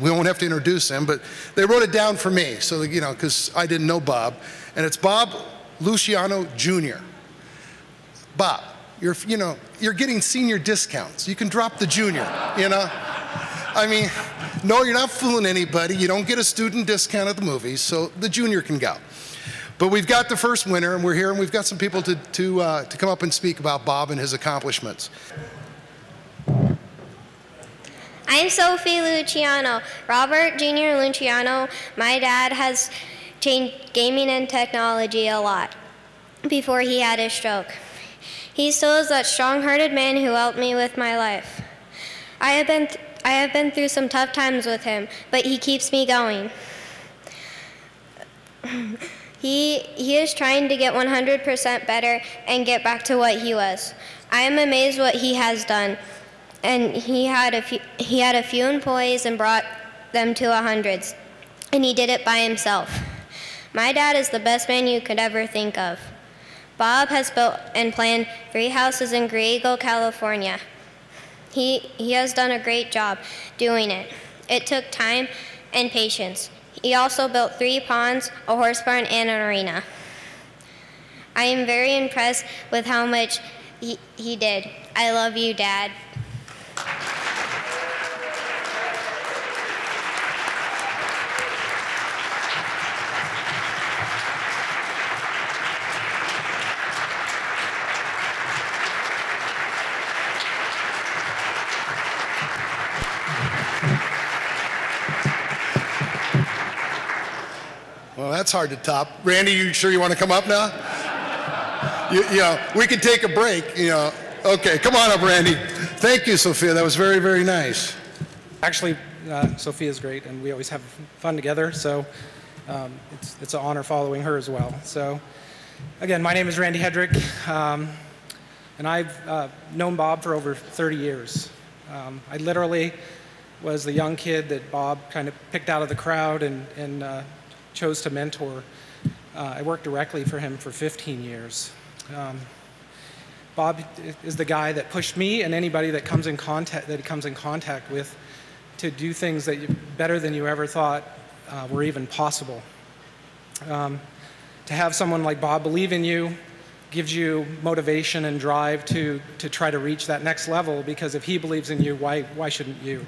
We won't have to introduce him, but they wrote it down for me, so that, because I didn't know Bob. And it's Bob Luciano Jr. Bob, you're getting senior discounts. You can drop the junior, I mean, no, you're not fooling anybody. You don't get a student discount at the movies, so the junior can go. But we've got the first winner, and we're here, and we've got some people to come up and speak about Bob and his accomplishments. I'm Sophie Luciano. Robert Jr. Luciano, my dad has changed gaming and technology a lot before he had his stroke. He still is that strong-hearted man who helped me with my life. I have been through some tough times with him, but he keeps me going. He is trying to get 100% better and get back to what he was. I am amazed what he has done. And he had a few employees and brought them to hundreds, and he did it by himself. My dad is the best man you could ever think of. Bob has built and planned 3 houses in Griego, California. He has done a great job doing it. It took time and patience. He also built 3 ponds, a horse barn, and an arena. I am very impressed with how much he did. I love you, Dad. Well, that's hard to top. Randy, you sure you want to come up now? We could take a break, Okay, come on up, Randy. Thank you, Sophia. That was very, very nice. Actually, Sophia's great, and we always have fun together, so it's an honor following her as well. So, again, my name is Randy Hedrick, and I've known Bob for over 30 years. I literally was the young kid that Bob kind of picked out of the crowd and chose to mentor. I worked directly for him for 15 years. Bob is the guy that pushed me and anybody that comes in contact with to do things better than you ever thought were even possible. To have someone like Bob believe in you gives you motivation and drive to try to reach that next level, because if he believes in you, why shouldn't you?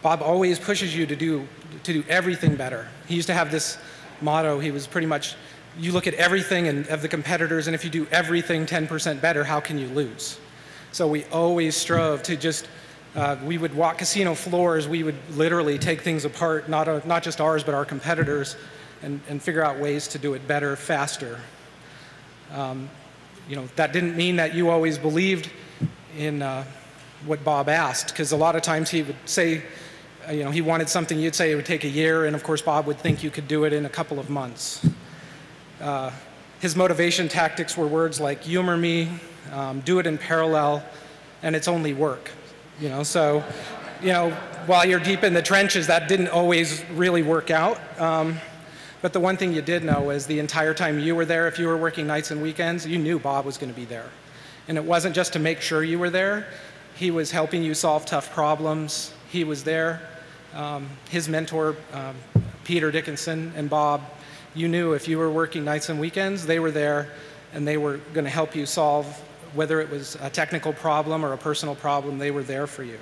Bob always pushes you to do everything better. He used to have this motto. He was pretty much, you look at everything of the competitors, and if you do everything 10% better, how can you lose? So we always strove to just, we would walk casino floors, we would literally take things apart, not just ours, but our competitors, and figure out ways to do it better, faster. That didn't mean that you always believed in what Bob asked, because a lot of times he would say, he wanted something, you'd say it would take a year, and of course Bob would think you could do it in a couple of months. His motivation tactics were words like humor me, do it in parallel, and it's only work. So, while you're deep in the trenches, that didn't always really work out. But the one thing you did know is the entire time you were there, if you were working nights and weekends, you knew Bob was going to be there. And it wasn't just to make sure you were there. He was helping you solve tough problems. He was there. His mentor, Peter Dickinson, and Bob, you knew if you were working nights and weekends, they were there, and they were going to help you solve, whether it was a technical problem or a personal problem, they were there for you.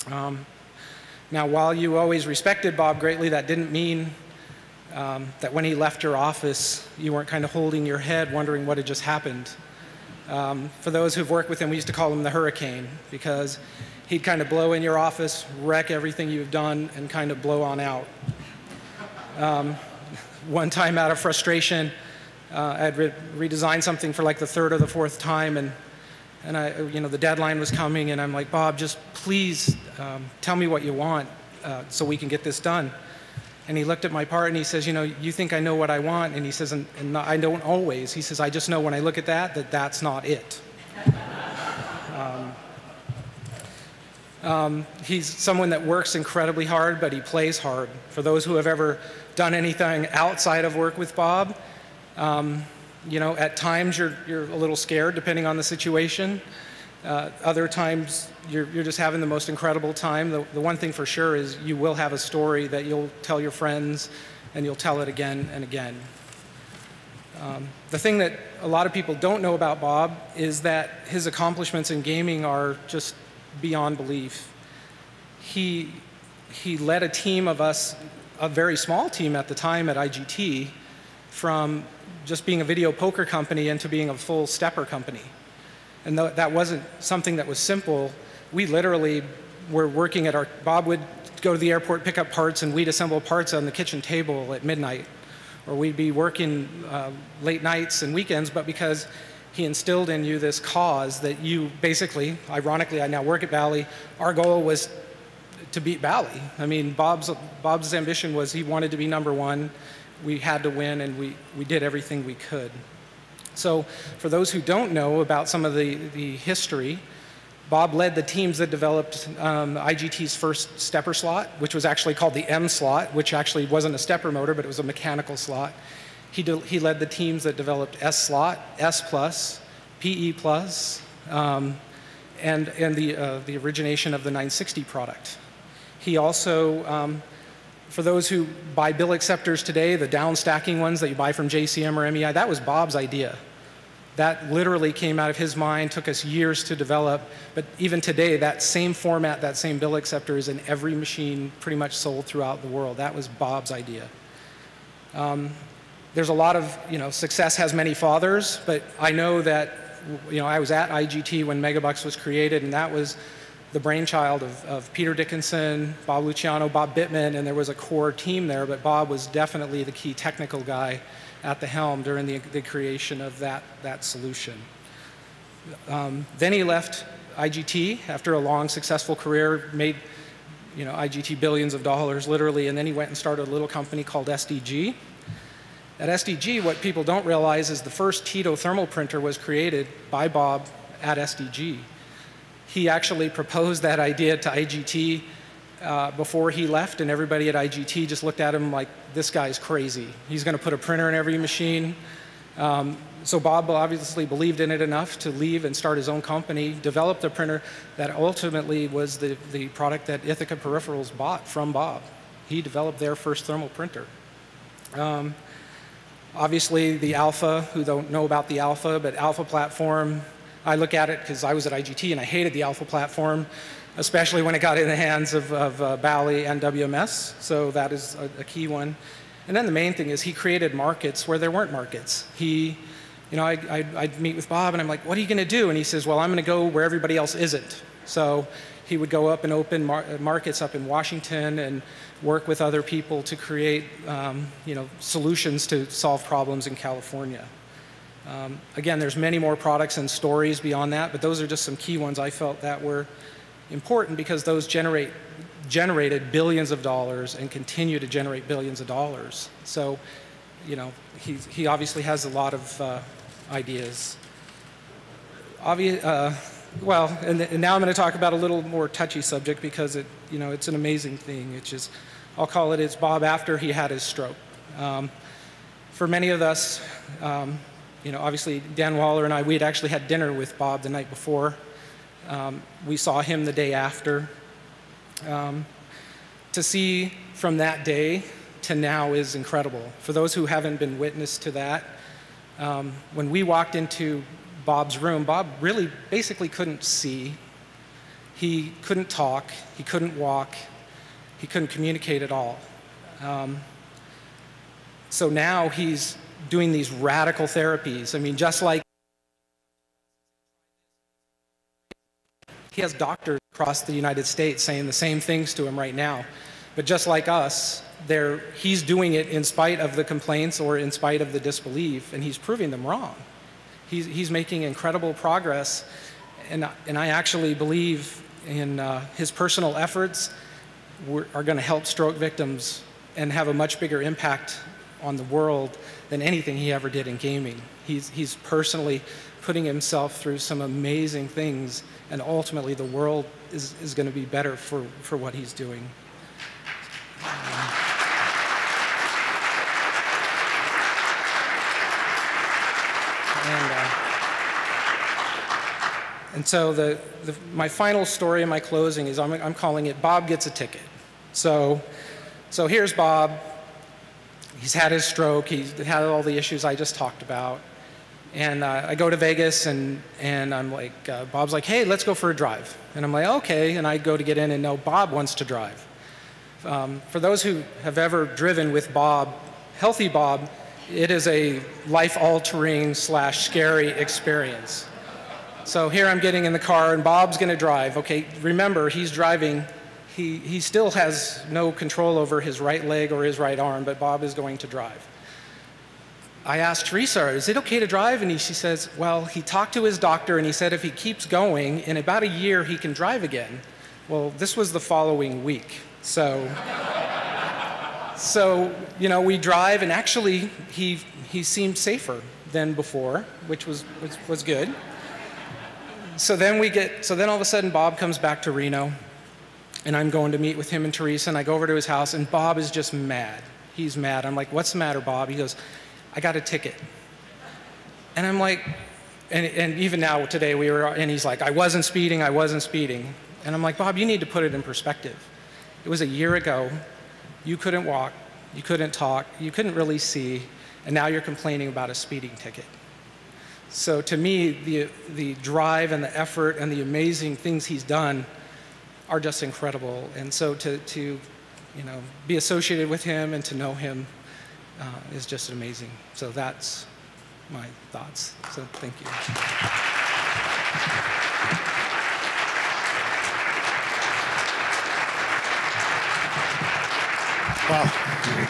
Now, while you always respected Bob greatly, that didn't mean that when he left your office, you weren't kind of holding your head wondering what had just happened. For those who've worked with him, we used to call him the hurricane, because he'd kind of blow in your office, wreck everything you've done, and kind of blow on out. One time, out of frustration, I had redesigned something for like the 3rd or the 4th time, and the deadline was coming, and I'm like, Bob, just please tell me what you want so we can get this done. And he looked at my part and he says, you think I know what I want? And he says, and I don't always. He says, I just know when I look at that's not it. He's someone that works incredibly hard, but he plays hard. For those who have ever done anything outside of work with Bob, at times you're a little scared depending on the situation. Other times, you're just having the most incredible time. The one thing for sure is you will have a story that you'll tell your friends, and you'll tell it again and again. The thing that a lot of people don't know about Bob is that his accomplishments in gaming are just beyond belief. He led a team of us, a very small team at the time at IGT, from just being a video poker company into being a full stepper company. And that wasn't something that was simple. We literally were working at Bob would go to the airport, pick up parts, and we'd assemble parts on the kitchen table at midnight. Or we'd be working late nights and weekends, but because he instilled in you this cause that you basically, ironically, I now work at Bally, our goal was to beat Bally. I mean, Bob's ambition was he wanted to be #1. We had to win, and we did everything we could. So for those who don't know about some of the history, Bob led the teams that developed IGT's first stepper slot, which was actually called the M slot, which actually wasn't a stepper motor, but it was a mechanical slot. He led the teams that developed S slot, S plus, PE plus, and the origination of the 960 product. He also, for those who buy bill acceptors today, the down stacking ones that you buy from JCM or MEI, that was Bob's idea. That literally came out of his mind, took us years to develop, but even today, that same format, that same bill acceptor is in every machine pretty much sold throughout the world. That was Bob's idea. There's a lot of, success has many fathers, but I know that, I was at IGT when Megabucks was created, and that was the brainchild of Peter Dickinson, Bob Luciano, Bob Bittman, and there was a core team there, but Bob was definitely the key technical guy at the helm during the creation of that solution. Then he left IGT after a long, successful career, made IGT billions of dollars, literally, and then he went and started a little company called SDG. At SDG, what people don't realize is the first Tito thermal printer was created by Bob at SDG. He actually proposed that idea to IGT before he left, and everybody at IGT just looked at him like, this guy's crazy. He's going to put a printer in every machine. So Bob obviously believed in it enough to leave and start his own company, developed a printer that ultimately was the product that Ithaca Peripherals bought from Bob. He developed their first thermal printer. Obviously, the Alpha, who don't know about the Alpha, but Alpha platform, I look at it because I was at IGT and I hated the Alpha platform, especially when it got in the hands of Bally and WMS, so that is a key one. And then the main thing is he created markets where there weren't markets. I'd meet with Bob and I'm like, what are you going to do? And he says, well, I'm going to go where everybody else isn't. So he would go up and open markets up in Washington and work with other people to create solutions to solve problems in California. Again, there's many more products and stories beyond that, but those are just some key ones I felt that were important because those generated billions of dollars and continue to generate billions of dollars. So, he obviously has a lot of ideas. Well, and now I'm going to talk about a little more touchy subject because it's an amazing thing. It's just, I'll call it's Bob after he had his stroke. For many of us, obviously Dan Waller and I, we had actually had dinner with Bob the night before. We saw him the day after. To see from that day to now is incredible. For those who haven't been witness to that, when we walked into Bob's room, Bob really basically couldn't see. He couldn't talk. He couldn't walk. He couldn't communicate at all. So now he's doing these radical therapies. I mean, just like he has doctors across the United States saying the same things to him right now. But just like us, he's doing it in spite of the complaints or in spite of the disbelief, and he's proving them wrong. He's making incredible progress, and I actually believe in his personal efforts are going to help stroke victims and have a much bigger impact on the world than anything he ever did in gaming. He's personally putting himself through some amazing things, and ultimately the world is going to be better for what he's doing. And so my final story in my closing is I'm calling it Bob Gets a Ticket. So here's Bob. He's had his stroke. He's had all the issues I just talked about. And I go to Vegas, and I'm like, Bob's like, hey, let's go for a drive. And I'm like, okay. And I go to get in, and no, Bob wants to drive. For those who have ever driven with Bob, healthy Bob, it is a life-altering / scary experience. So here I'm getting in the car, and Bob's going to drive. Okay, remember, he's driving. He still has no control over his right leg or his right arm, but Bob is going to drive. I asked Teresa, is it okay to drive? And she says, well, he talked to his doctor, and he said if he keeps going, in about a year, he can drive again. Well, this was the following week. So you know, we drive, and actually, he seemed safer than before, which was good. So then all of a sudden, Bob comes back to Reno, and I'm going to meet with him and Teresa, and I go over to his house, and Bob is just mad. He's mad. I'm like, what's the matter, Bob? He goes, I got a ticket. And I'm like, and even now today and he's like, I wasn't speeding. And I'm like, Bob, you need to put it in perspective. It was a year ago. You couldn't walk, you couldn't talk, you couldn't really see, and now you're complaining about a speeding ticket. So to me, the drive and the effort and the amazing things he's done are just incredible. And so to you know, be associated with him and to know him is just amazing. So that's my thoughts. So thank you. Wow,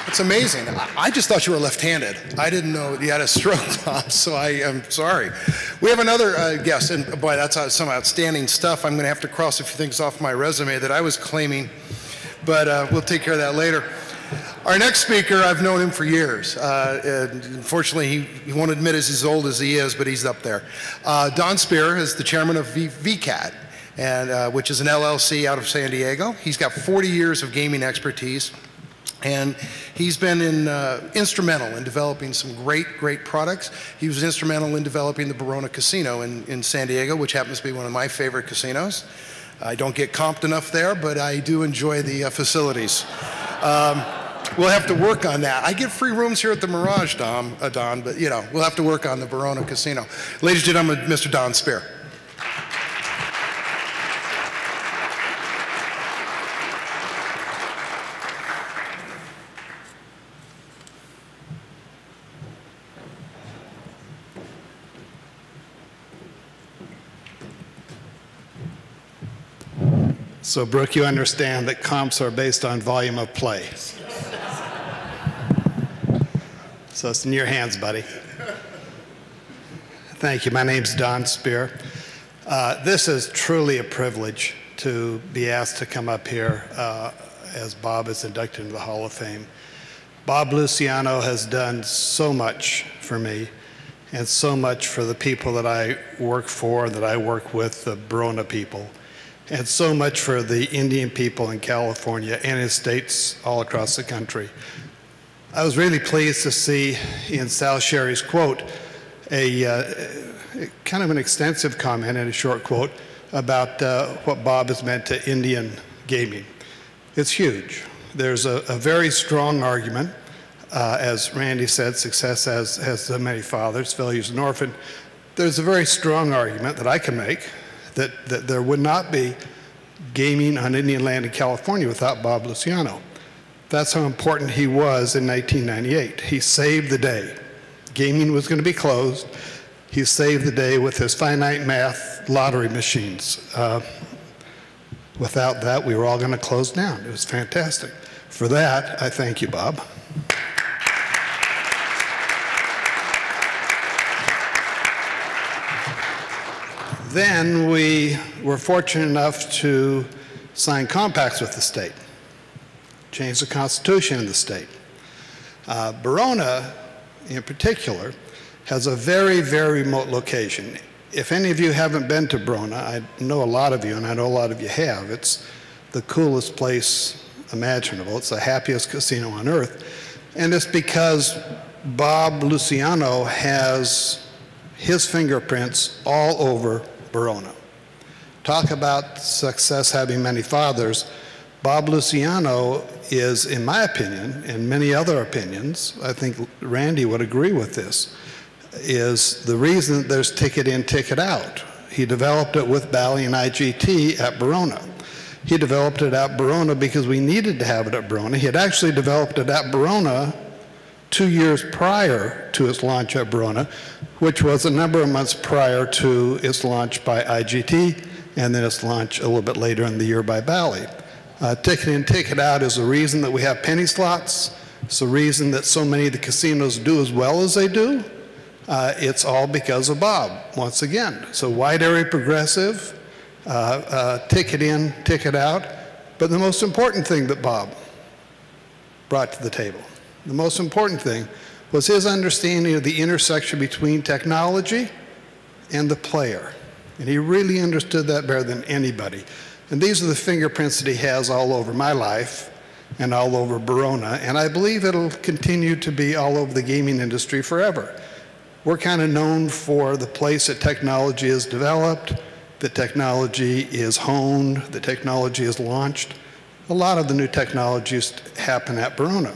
it's amazing. I just thought you were left-handed. I didn't know you had a stroke, Bob, so I am sorry. We have another guest, and boy, that's some outstanding stuff. I'm going to have to cross a few things off my resume that I was claiming, but we'll take care of that later. Our next speaker, I've known him for years. And unfortunately, he won't admit he's as old as he is, but he's up there. Don Speer is the chairman of VCAT, which is an LLC out of San Diego. He's got 40 years of gaming expertise, and he's been instrumental in developing some great products. He was instrumental in developing the Barona Casino in San Diego, which happens to be one of my favorite casinos. I don't get comped enough there, but I do enjoy the facilities. We'll have to work on that. I get free rooms here at the Mirage, Don, but you know, we'll have to work on the Barona Casino. Ladies and gentlemen, Mr. Don Speer. So, Brooke, you understand that comps are based on volume of play. So it's in your hands, buddy. Thank you. My name's Don Speer. This is truly a privilege to be asked to come up here as Bob is inducted into the Hall of Fame. Bob Luciano has done so much for me and so much for the people that I work for, that I work with, the Barona people, and so much for the Indian people in California and in states all across the country. I was really pleased to see in Sal Sherry's quote kind of an extensive comment and a short quote about what Bob has meant to Indian gaming. It's huge. There's a very strong argument. As Randy said, success has many fathers, failure's an orphan. There's a very strong argument that I can make that there would not be gaming on Indian land in California without Bob Luciano. That's how important he was in 1998. He saved the day. Gaming was going to be closed. He saved the day with his finite math lottery machines. Without that, we were all going to close down. It was fantastic. For that, I thank you, Bob. Then we were fortunate enough to sign compacts with the state, change the constitution in the state. Barona, in particular, has a very, very remote location. If any of you haven't been to Barona, I know a lot of you, and I know a lot of you have. It's the coolest place imaginable. It's the happiest casino on earth. And it's because Bob Luciano has his fingerprints all over Barona. Talk about success having many fathers. Bob Luciano is, in my opinion, and many other opinions, I think Randy would agree with this, is the reason there's ticket in, ticket out. He developed it with Bally and IGT at Verona. He developed it at Verona because we needed to have it at Verona. He had actually developed it at Verona 2 years prior to its launch at Verona, which was a number of months prior to its launch by IGT, and then its launch a little bit later in the year by Bally. Ticket in, ticket out is the reason that we have penny slots. It's the reason that so many of the casinos do as well as they do. It's all because of Bob, once again. So wide area progressive, ticket in, ticket out. But the most important thing that Bob brought to the table, the most important thing was his understanding of the intersection between technology and the player. And he really understood that better than anybody. And these are the fingerprints that he has all over my life and all over Verona. And I believe it'll continue to be all over the gaming industry forever. We're kind of known for the place that technology is developed, that technology is honed, that technology is launched. A lot of the new technologies happen at Verona.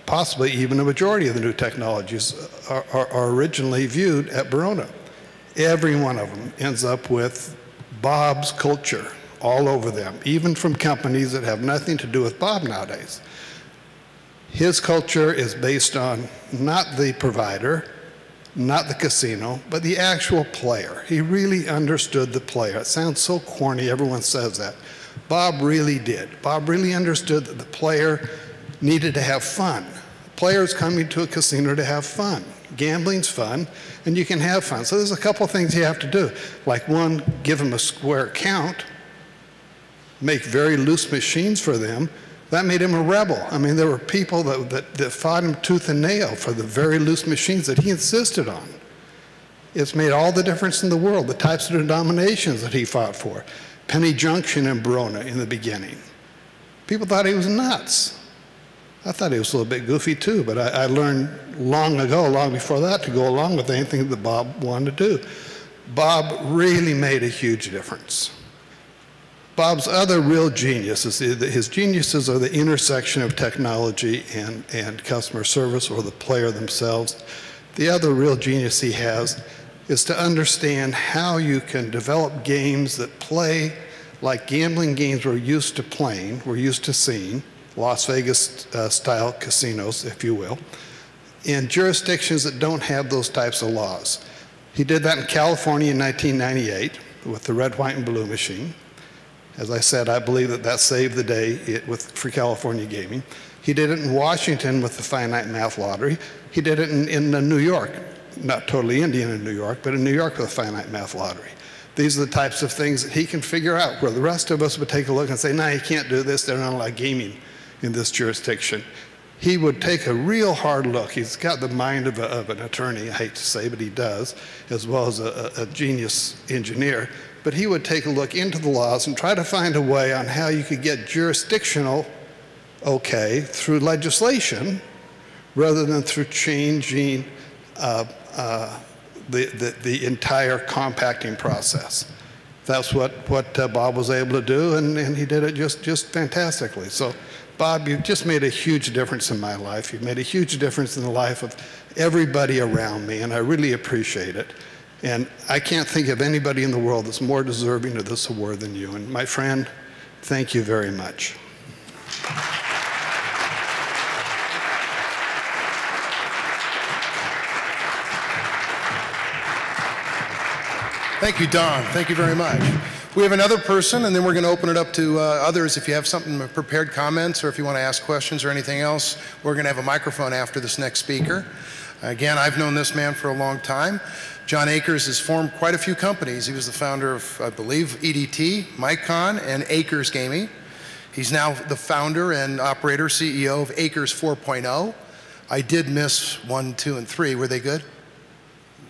Possibly even a majority of the new technologies are originally viewed at Verona. Every one of them ends up with Bob's culture all over them, even from companies that have nothing to do with Bob nowadays. His culture is based on not the provider, not the casino, but the actual player. He really understood the player. It sounds so corny, everyone says that. Bob really did. Bob really understood that the player needed to have fun. Players coming to a casino to have fun. Gambling's fun, and you can have fun. So there's a couple things you have to do. Like one, give them a square count, make very loose machines for them. That made him a rebel. I mean, there were people that fought him tooth and nail for the very loose machines that he insisted on. It's made all the difference in the world, the types of denominations that he fought for. Penny Junction in Verona in the beginning. People thought he was nuts. I thought he was a little bit goofy too, but I learned long ago, long before that, to go along with anything that Bob wanted to do. Bob really made a huge difference. Bob's other real genius is his geniuses are the intersection of technology and customer service, or the player themselves. The other real genius he has is to understand how you can develop games that play like gambling games we're used to playing, we're used to seeing, Las Vegas style casinos, if you will, in jurisdictions that don't have those types of laws. He did that in California in 1998 with the red, white, and blue machine. As I said, I believe that that saved the day for California gaming. He did it in Washington with the finite math lottery. He did it in New York, not totally Indian in New York, but in New York with the finite math lottery. These are the types of things that he can figure out, where the rest of us would take a look and say, no, you can't do this, they're not allowed gaming in this jurisdiction. He would take a real hard look. He's got the mind of an attorney, I hate to say, but he does, as well as a genius engineer. But he would take a look into the laws and try to find a way on how you could get jurisdictional okay through legislation rather than through changing the entire compacting process. That's what Bob was able to do, and he did it just fantastically. So, Bob, you've just made a huge difference in my life. You've made a huge difference in the life of everybody around me, and I really appreciate it. And I can't think of anybody in the world that's more deserving of this award than you. And my friend, thank you very much. Thank you, Don. Thank you very much. We have another person, and then we're going to open it up to others. If you have something, prepared comments, or if you want to ask questions or anything else, we're going to have a microphone after this next speaker. Again, I've known this man for a long time. John Akers has formed quite a few companies. He was the founder of, I believe, EDT, Micon, and Akers Gaming. He's now the founder and operator, CEO of Akers 4.0. I did miss 1, 2, and 3. Were they good?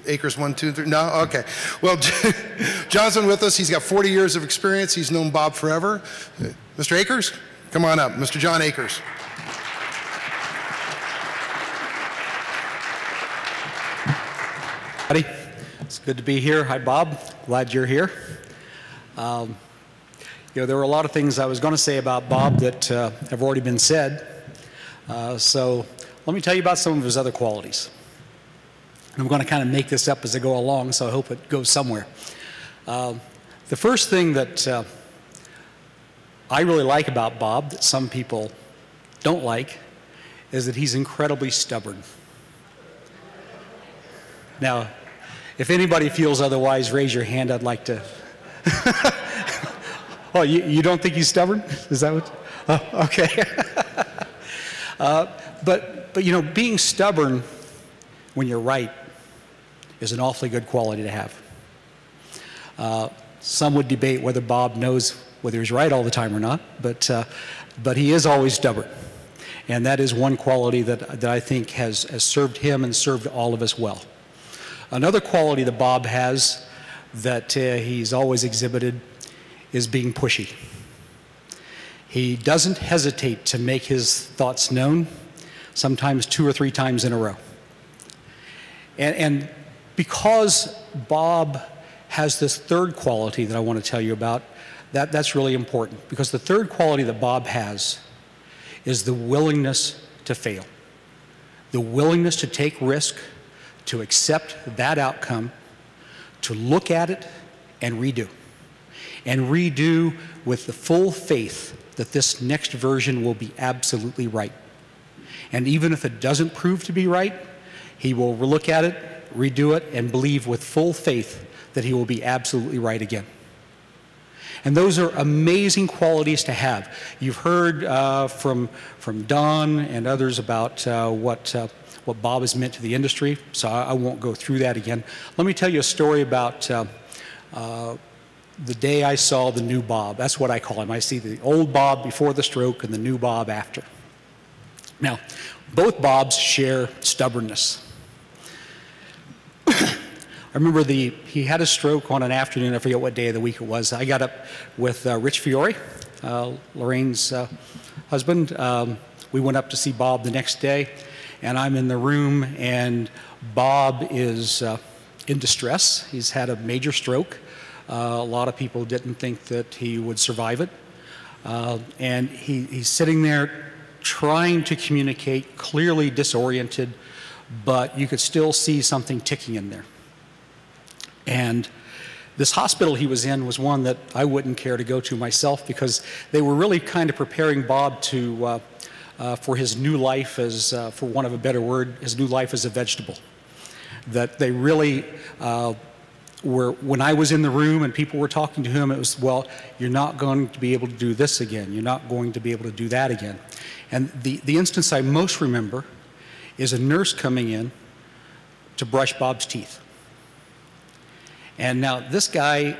Akers 1, 2, 3? No? Okay. Well, John's been with us. He's got 40 years of experience. He's known Bob forever. Mr. Akers, come on up. Mr. John Akers. It's good to be here. Hi, Bob. Glad you're here. You know, there were a lot of things I was going to say about Bob that have already been said. So let me tell you about some of his other qualities. And I'm going to kind of make this up as I go along, so I hope it goes somewhere. The first thing that I really like about Bob that some people don't like is that he's incredibly stubborn. Now, if anybody feels otherwise, raise your hand. I'd like to. Oh, you don't think he's stubborn? Is that what? Oh, okay. But you know, being stubborn when you're right is an awfully good quality to have. Some would debate whether Bob knows whether he's right all the time or not, but he is always stubborn. And that is one quality that I think has served him and served all of us well. Another quality that Bob has that he's always exhibited is being pushy. He doesn't hesitate to make his thoughts known, sometimes 2 or 3 times in a row. And because Bob has this third quality that I want to tell you about, that's really important, because the third quality that Bob has is the willingness to fail, the willingness to take risk, to accept that outcome, to look at it and redo with the full faith that this next version will be absolutely right. And even if it doesn't prove to be right, he will look at it, redo it, and believe with full faith that he will be absolutely right again. And those are amazing qualities to have. You've heard from Don and others about what Bob has meant to the industry, so I won't go through that again. Let me tell you a story about the day I saw the new Bob. That's what I call him. I see the old Bob before the stroke and the new Bob after. Now, both Bobs share stubbornness. I remember he had a stroke on an afternoon, I forget what day of the week it was. I got up with Rich Fiore, Lorraine's husband. We went up to see Bob the next day, and I'm in the room, and Bob is in distress. He's had a major stroke. A lot of people didn't think that he would survive it. And he's sitting there trying to communicate, clearly disoriented, but you could still see something ticking in there. And this hospital he was in was one that I wouldn't care to go to myself, because they were really kind of preparing Bob to, for his new life as, for want of a better word, his new life as a vegetable. That they really were, when I was in the room and people were talking to him, it was, well, you're not going to be able to do this again. You're not going to be able to do that again. And the instance I most remember is a nurse coming in to brush Bob's teeth. And now this guy,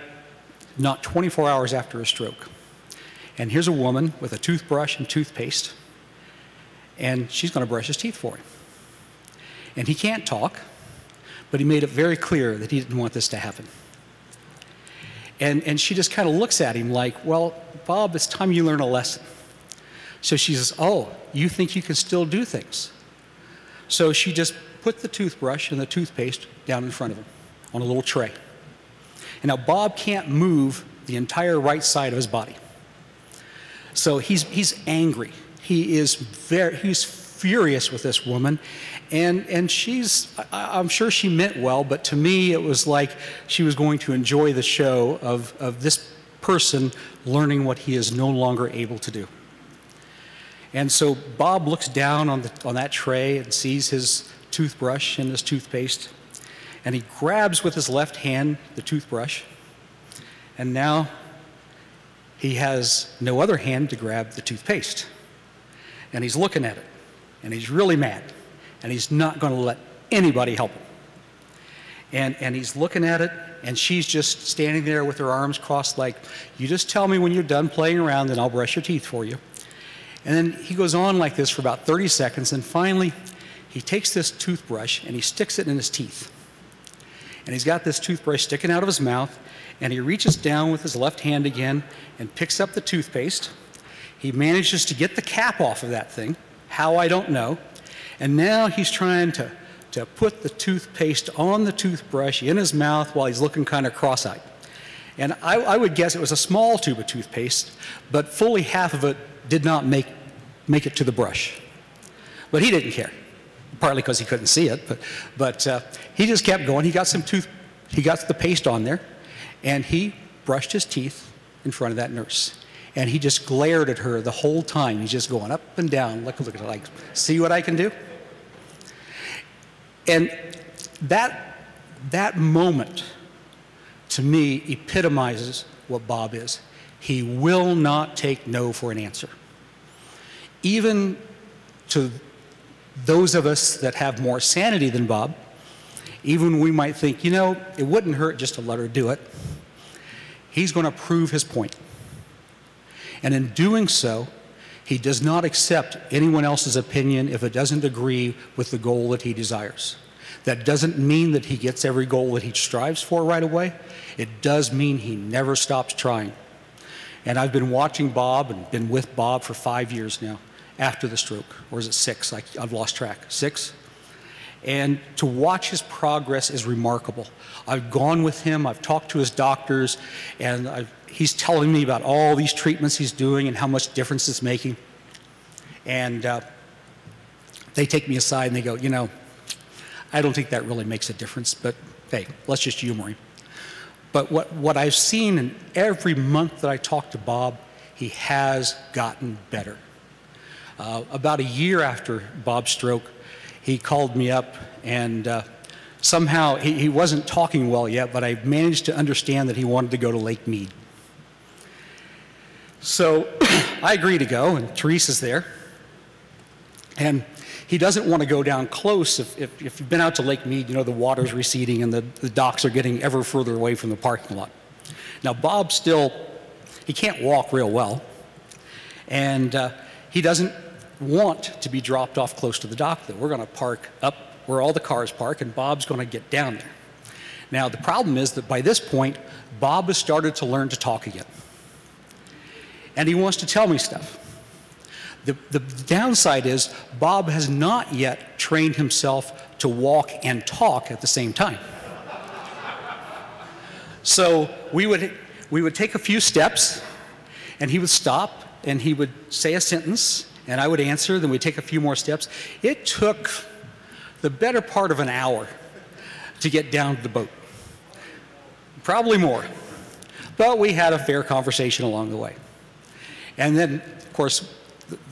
not 24 hours after a stroke, and here's a woman with a toothbrush and toothpaste, and she's going to brush his teeth for him. And he can't talk, but he made it very clear that he didn't want this to happen. And she just kind of looks at him like, well, Bob, it's time you learn a lesson. So she says, oh, you think you can still do things? So she just put the toothbrush and the toothpaste down in front of him on a little tray. And now Bob can't move the entire right side of his body. So he's angry. He's furious with this woman. And I'm sure she meant well, but to me it was like she was going to enjoy the show of this person learning what he is no longer able to do. And so Bob looks down on that tray and sees his toothbrush and his toothpaste, and he grabs with his left hand the toothbrush, and now he has no other hand to grab the toothpaste. And he's looking at it, and he's really mad, and he's not going to let anybody help him. And he's looking at it, and she's just standing there with her arms crossed like, you just tell me when you're done playing around, and I'll brush your teeth for you. And then he goes on like this for about 30 seconds, and finally he takes this toothbrush and he sticks it in his teeth. And he's got this toothbrush sticking out of his mouth, and he reaches down with his left hand again and picks up the toothpaste. He manages to get the cap off of that thing, how I don't know, and now he's trying to put the toothpaste on the toothbrush in his mouth while he's looking kind of cross-eyed. And I would guess it was a small tube of toothpaste, but fully half of it did not make it to the brush. But he didn't care, partly because he couldn't see it, but he just kept going. He got the paste on there, and he brushed his teeth in front of that nurse. And he just glared at her the whole time. He's just going up and down, look at it, like, see what I can do? And that moment, to me, epitomizes what Bob is. He will not take no for an answer. Even to those of us that have more sanity than Bob, even we might think, you know, it wouldn't hurt just to let her do it. He's going to prove his point. And in doing so, he does not accept anyone else's opinion if it doesn't agree with the goal that he desires. That doesn't mean that he gets every goal that he strives for right away. It does mean he never stops trying. And I've been watching Bob and been with Bob for 5 years now after the stroke. Or is it 6? I've lost track. 6? And to watch his progress is remarkable. I've gone with him, I've talked to his doctors, and he's telling me about all these treatments he's doing and how much difference it's making. And they take me aside and they go, you know, I don't think that really makes a difference, but hey, let's just humor him. But what I've seen in every month that I talk to Bob, he has gotten better. About a year after Bob's stroke, he called me up, and somehow he wasn't talking well yet, but I managed to understand that he wanted to go to Lake Mead. So I agree to go, and Teresa's there. And he doesn't want to go down close. If you've been out to Lake Mead, you know the water's receding and the docks are getting ever further away from the parking lot. Now Bob he can't walk real well, and he doesn't want to be dropped off close to the dock. That we're going to park up where all the cars park, and Bob's going to get down there. Now the problem is that by this point, Bob has started to learn to talk again. And he wants to tell me stuff. The downside is Bob has not yet trained himself to walk and talk at the same time. So we would take a few steps, and he would stop, and he would say a sentence, and I would answer, then we'd take a few more steps. It took the better part of an hour to get down to the boat. Probably more. But we had a fair conversation along the way. And then, of course,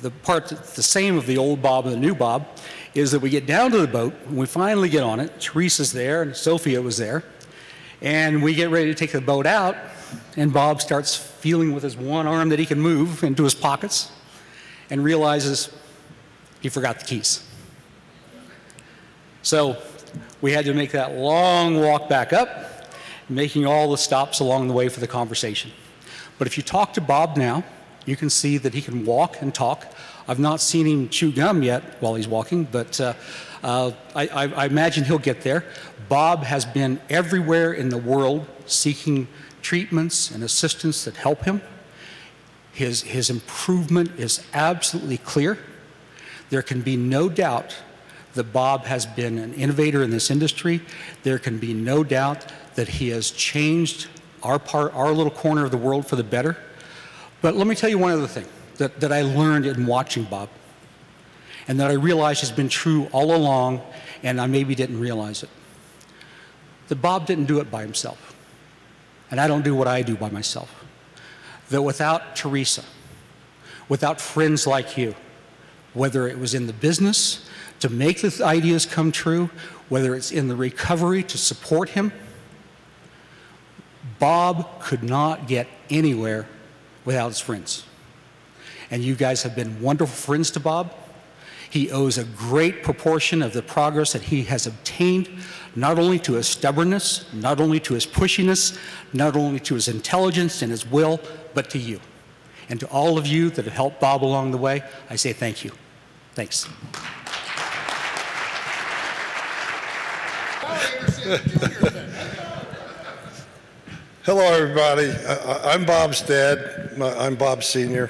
the part that's the same of the old Bob and the new Bob is that we get down to the boat, and we finally get on it. Teresa's there, and Sophia was there. And we get ready to take the boat out, and Bob starts feeling with his one arm that he can move into his pockets and realizes he forgot the keys. So we had to make that long walk back up, making all the stops along the way for the conversation. But if you talk to Bob now, you can see that he can walk and talk. I've not seen him chew gum yet while he's walking, but I imagine he'll get there. Bob has been everywhere in the world seeking treatments and assistance that help him. His improvement is absolutely clear. There can be no doubt that Bob has been an innovator in this industry. There can be no doubt that he has changed our little corner of the world for the better. But let me tell you one other thing that I learned in watching Bob, and that I realized has been true all along, and I maybe didn't realize it. That Bob didn't do it by himself, and I don't do what I do by myself. That without Teresa, without friends like you, whether it was in the business to make the ideas come true, whether it's in the recovery to support him, Bob could not get anywhere without his friends. And you guys have been wonderful friends to Bob. He owes a great proportion of the progress that he has obtained, not only to his stubbornness, not only to his pushiness, not only to his intelligence and his will, but to you. And to all of you that have helped Bob along the way, I say thank you. Thanks. Hello, everybody. I'm Bob's dad. I'm Bob Sr.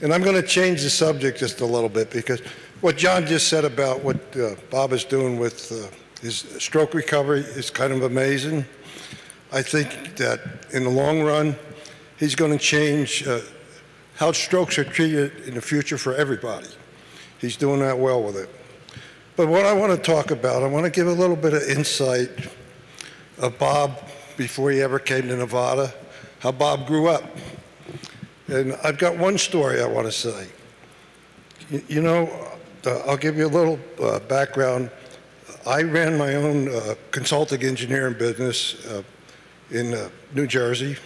And I'm going to change the subject just a little bit, because what John just said about what Bob is doing with his stroke recovery is kind of amazing. I think that in the long run, he's going to change how strokes are treated in the future for everybody. He's doing that well with it. But what I want to talk about, I want to give a little bit of insight of Bob before he ever came to Nevada, how Bob grew up. And I've got one story I want to say. You know, I'll give you a little background. I ran my own consulting engineering business in New Jersey.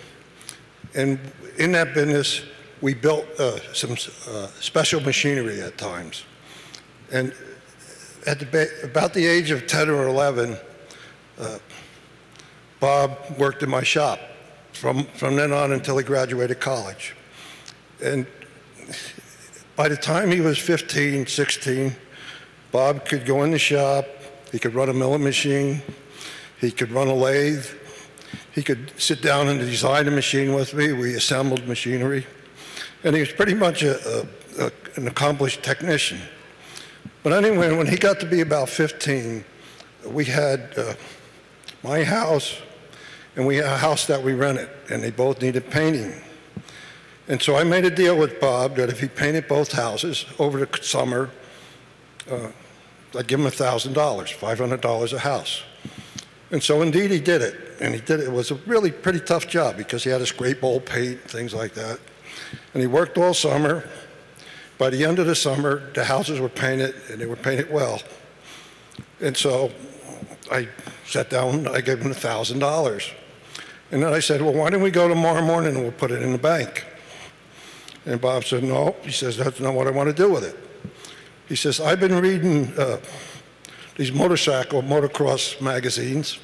And in that business, we built some special machinery at times. And at about the age of 10 or 11, Bob worked in my shop from then on until he graduated college. And by the time he was 15, 16, Bob could go in the shop, he could run a milling machine, he could run a lathe, he could sit down and design a machine with me. We assembled machinery. And he was pretty much an accomplished technician. But anyway, when he got to be about 15, we had my house and we had a house that we rented, and they both needed painting. And so I made a deal with Bob that if he painted both houses over the summer, I'd give him $1,000, $500 a house. And so indeed he did it. And he did it. It was a really pretty tough job because he had to scrape old paint, things like that. And he worked all summer. By the end of the summer, the houses were painted, and they were painted well. And so I sat down, I gave him $1,000. And then I said, well, why don't we go tomorrow morning and we'll put it in the bank? And Bob said, no. He says, that's not what I want to do with it. He says, I've been reading these motocross magazines,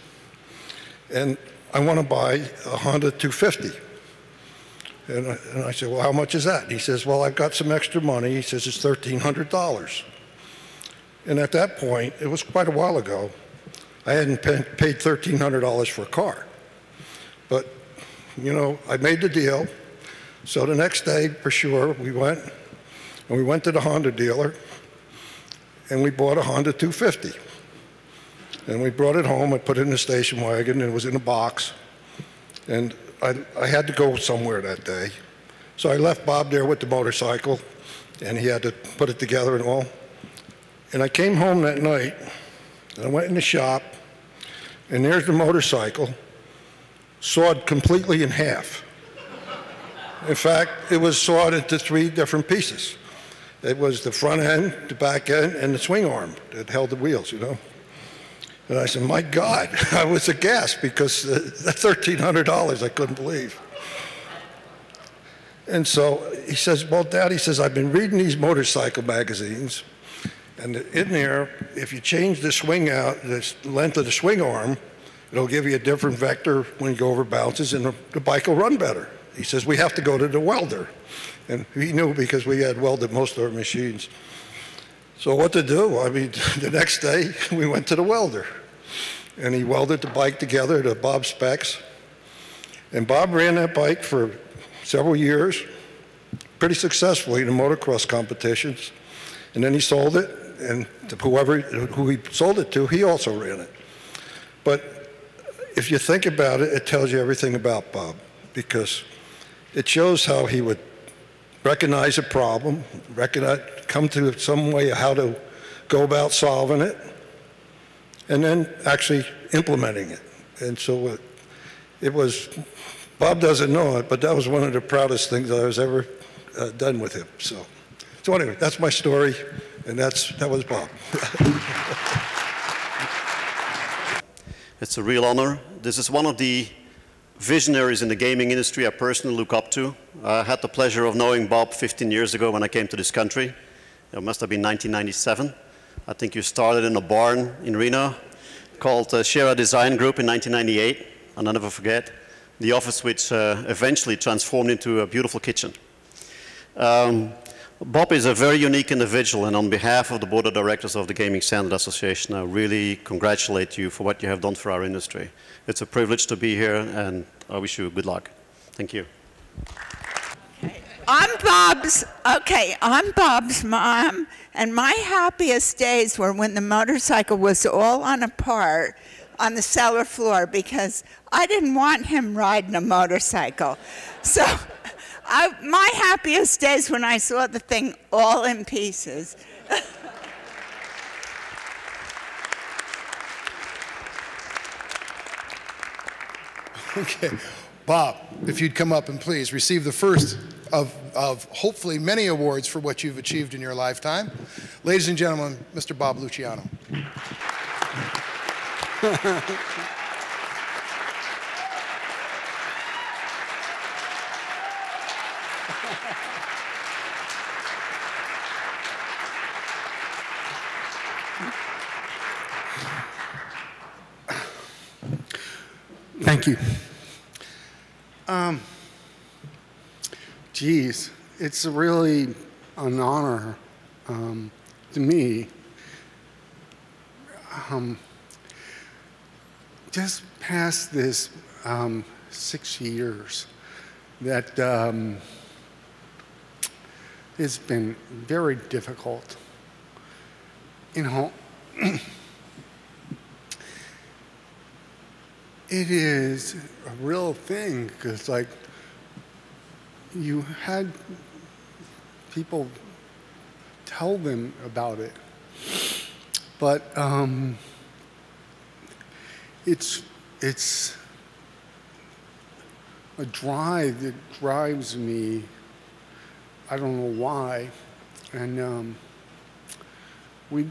and I want to buy a Honda 250. And I said, well, how much is that? He says, well, I've got some extra money. He says, it's $1,300. And at that point, it was quite a while ago, I hadn't paid $1,300 for a car. But, you know, I made the deal. So the next day, for sure, we went to the Honda dealer, and we bought a Honda 250. And we brought it home, I put it in the station wagon, and it was in a box. And I had to go somewhere that day. So I left Bob there with the motorcycle, and he had to put it together and all. And I came home that night, and I went in the shop, and there's the motorcycle, sawed completely in half. In fact, it was sawed into 3 different pieces. It was the front end, the back end, and the swing arm that held the wheels, you know. And I said, my God, I was aghast because that $1,300 I couldn't believe. And so he says, well, Dad, he says, I've been reading these motorcycle magazines, and in there, if you change the swing out, the length of the swing arm, it'll give you a different vector when you go over bounces, and the bike will run better. He says, we have to go to the welder. And he knew because we had welded most of our machines. So what to do? I mean, the next day, we went to the welder. And he welded the bike together to Bob's specs. And Bob ran that bike for several years, pretty successfully in the motocross competitions. And then he sold it, and who he sold it to, he also ran it. But if you think about it, it tells you everything about Bob, because it shows how he would recognize a problem, come to some way of how to go about solving it, and then actually implementing it. And so it was, Bob doesn't know it, but that was one of the proudest things I was ever done with him. So anyway, that's my story, and that was Bob. It's a real honor. This is one of the visionaries in the gaming industry I personally look up to. I had the pleasure of knowing Bob 15 years ago when I came to this country. It must have been 1997. I think you started in a barn in Reno called Shera Design Group in 1998. And I'll never forget the office which eventually transformed into a beautiful kitchen. Bob is a very unique individual, and on behalf of the Board of Directors of the Gaming Standard Association, I really congratulate you for what you have done for our industry. It's a privilege to be here, and I wish you good luck. Thank you. I'm Bob's mom, and my happiest days were when the motorcycle was all on a part on the cellar floor because I didn't want him riding a motorcycle. So my happiest days when I saw the thing all in pieces. Okay, Bob, if you'd come up and please receive the first of hopefully many awards for what you've achieved in your lifetime. Ladies and gentlemen, Mr. Bob Luciano. Thank you. Geez, it's really an honor to me. Just past this 6 years that it's been very difficult. You know, it is a real thing because, like, you had people tell them about it, but it's a drive that drives me. I don't know why, and we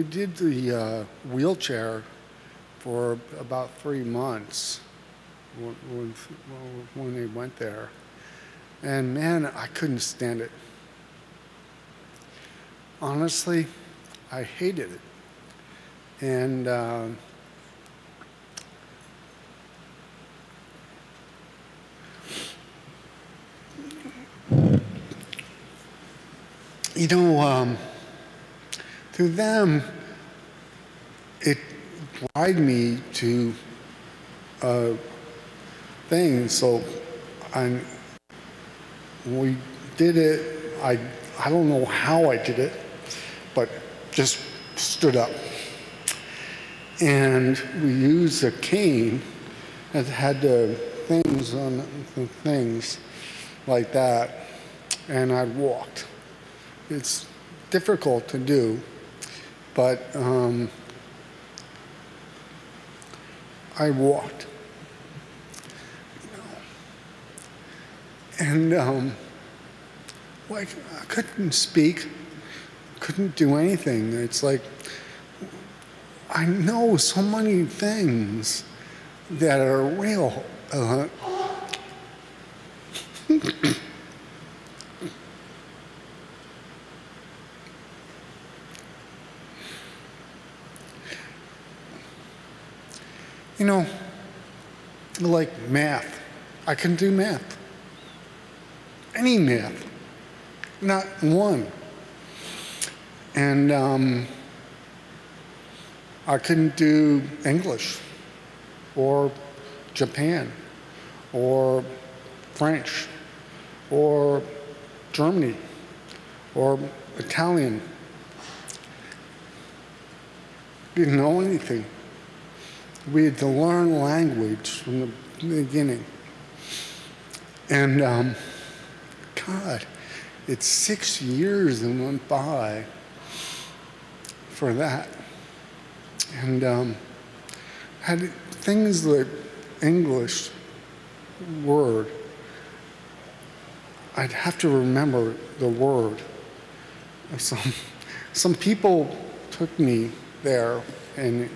did the wheelchair for about 3 months when they went there. And man, I couldn't stand it. Honestly, I hated it. And you know, to them, it drive me to things. So we did it. I don't know how I did it, but just stood up. And we used a cane that had the things on the things like that, and I walked. It's difficult to do, but I walked. And like, I couldn't speak, couldn't do anything. It's like, I know so many things that are real. You know, like math. I can do math. Any math. Not one. And I couldn't do English or Japan or French or Germany or Italian. Didn't know anything. We had to learn language from the beginning. And God, it's 6 years that went by for that. And had things like English word, I'd have to remember the word. Some people took me there and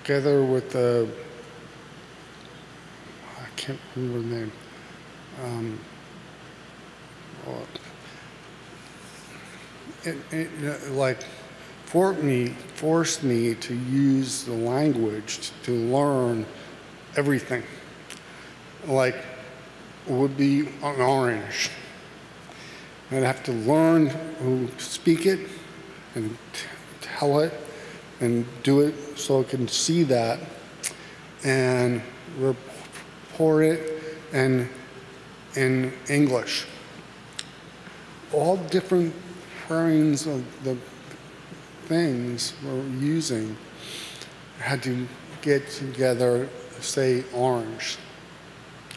together with the, I can't remember the name, it like forced me to use the language to learn everything. Like, it would be an orange. I'd have to learn to speak it and tell it and do it so I can see that and report it and in English. All different pairings of the things we're using had to get together, say orange.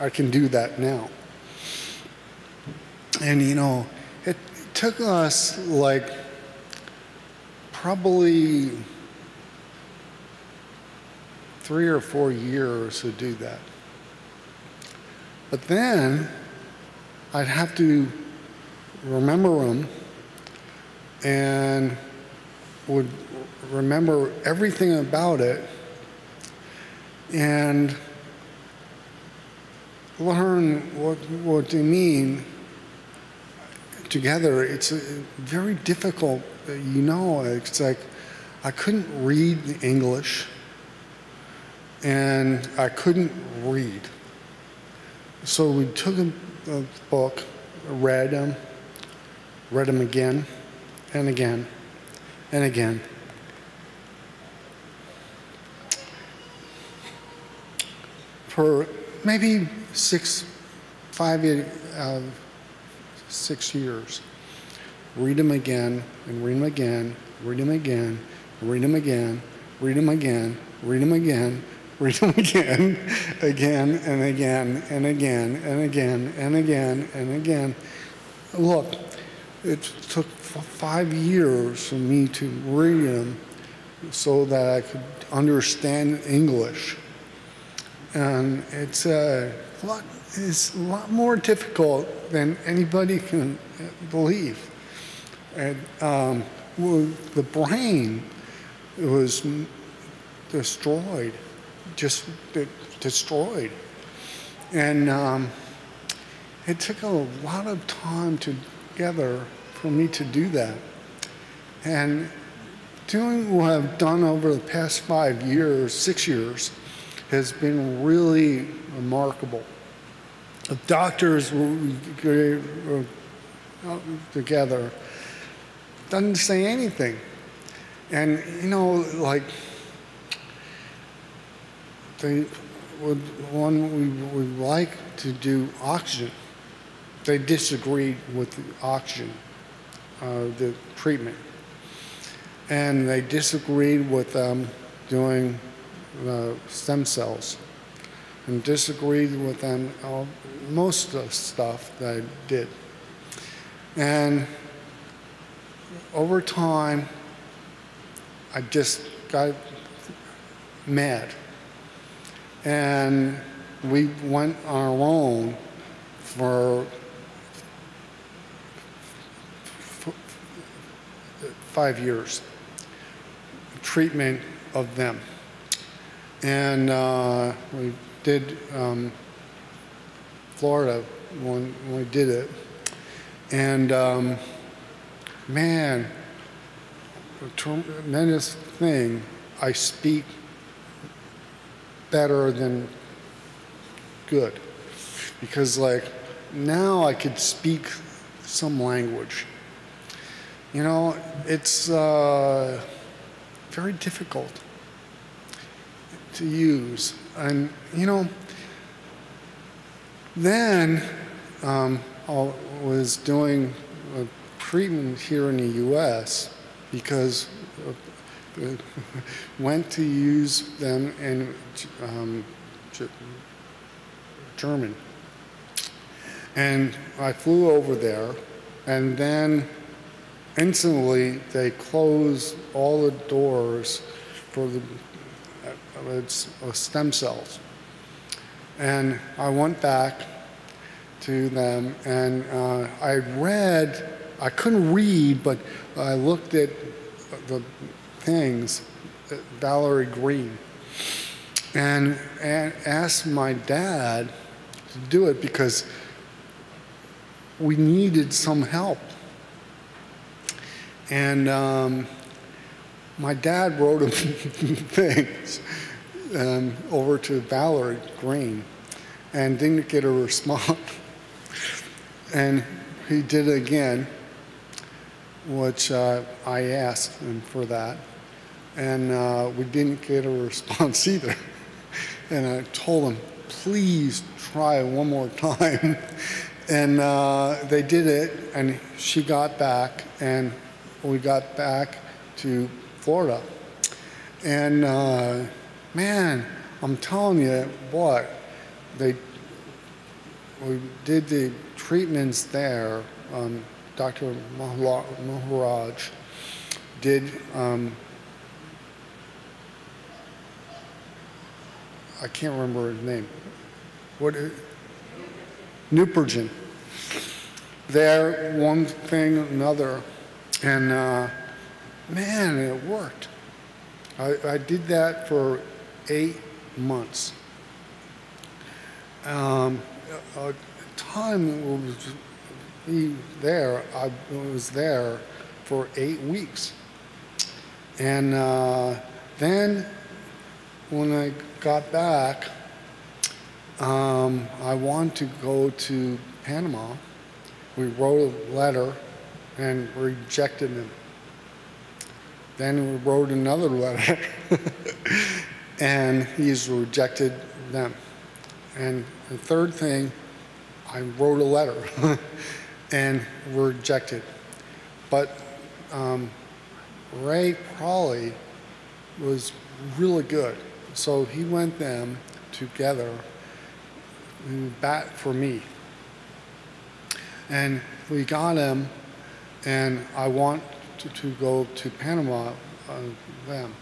I can do that now. And you know, it took us like probably 3 or 4 years to do that. But then I'd have to remember them and would remember everything about it and learn what they mean together. It's very difficult, you know. It's like I couldn't read the English and I couldn't read. So we took a book, read them again and again and again. For maybe 6 years. Read them again and read them again, read them again, read them again, read them again, read them again, read them again, again and again and again and again and again and again. Look, it took 5 years for me to read them so that I could understand English. And it's a lot more difficult than anybody can believe. And the brain was destroyed, just destroyed. And it took a lot of time together for me to do that. And doing what I've done over the past 5 years, 6 years, has been really remarkable. The doctors were together, doesn't say anything. And you know, like, we would like to do oxygen. They disagreed with the oxygen, the treatment. And they disagreed with doing stem cells, and disagreed with them most of the stuff that I did. And over time, I just got mad. And we went on our own for 5 years, treatment of them. And we did Florida when we did it. And man, a tremendous thing. I speak better than good. Because like now I could speak some language. You know, it's very difficult to use. And you know, then I was doing a treatment here in the US because went to use them in German. And I flew over there, and then instantly they closed all the doors for the stem cells. And I went back to them, and I read, I couldn't read, but I looked at the things, Valerie Green, and asked my dad to do it because we needed some help. And my dad wrote him things over to Valerie Green and didn't get a response. And he did it again, which I asked him for that. And we didn't get a response either. And I told him, please try one more time. And they did it, and she got back, and we got back to Florida. And man, I'm telling you what, we did the treatments there. Dr. Mirage did, I can't remember his name. Neupogen. There, one thing, another. And man, it worked. I did that for 8 months. A time was there, I was there for 8 weeks. And then when I got back, I wanted to go to Panama. We wrote a letter and rejected him. Then we wrote another letter and he's rejected them. And the third thing, I wrote a letter and rejected. But Ray Prawley was really good. So he went them together back for me. And we got him, and I want to go to Panama them.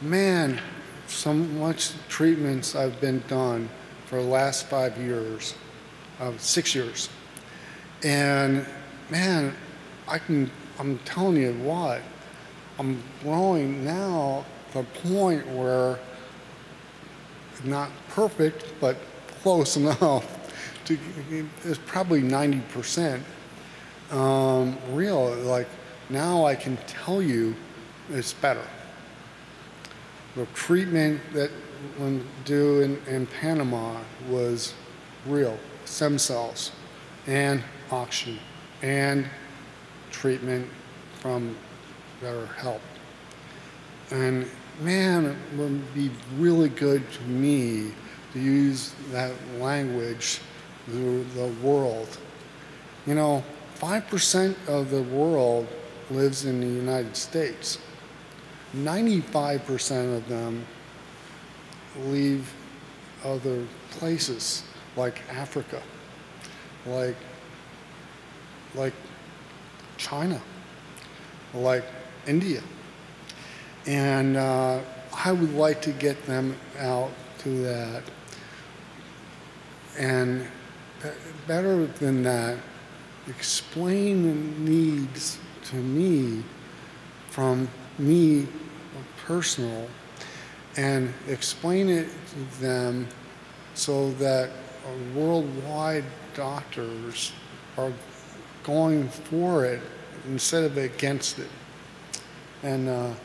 Man, so much treatments I've been done for the last 5 years, 6 years. And man, I'm telling you what, I'm growing now to a point where, not perfect, but close enough to, it's probably 90% real. Like now I can tell you it's better. The treatment that we do in Panama was real, stem cells and oxygen and treatment from their help. And man, it would be really good to me to use that language to the world. You know, 5% of the world lives in the United States. 95% of them leave other places like Africa, like China, like India. And I would like to get them out to that. And better than that, explain the needs to me from me personal, and explain it to them so that worldwide doctors are going for it instead of against it. And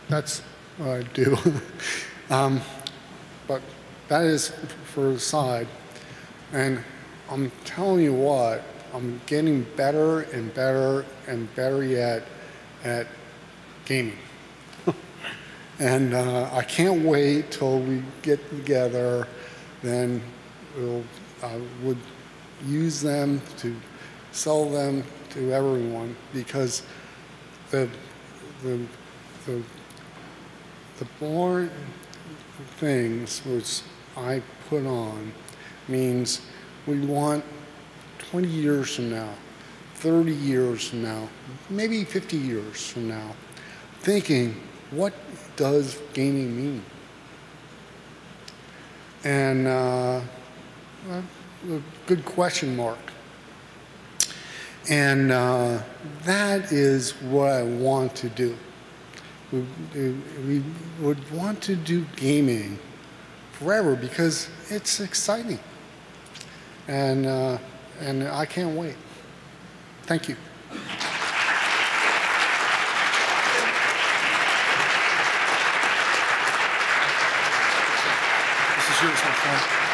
that's what I do. But that is for the side. And I'm telling you what, I'm getting better and better and better yet at gaming. And I can't wait till we get together. Then I would use them to sell them to everyone, because the more things which I put on means we want 20 years from now, 30 years from now, maybe 50 years from now, thinking, what does gaming mean? And a good question mark. And that is what I want to do. We would want to do gaming forever because it's exciting. And I can't wait. Thank you. This is yours, my friend.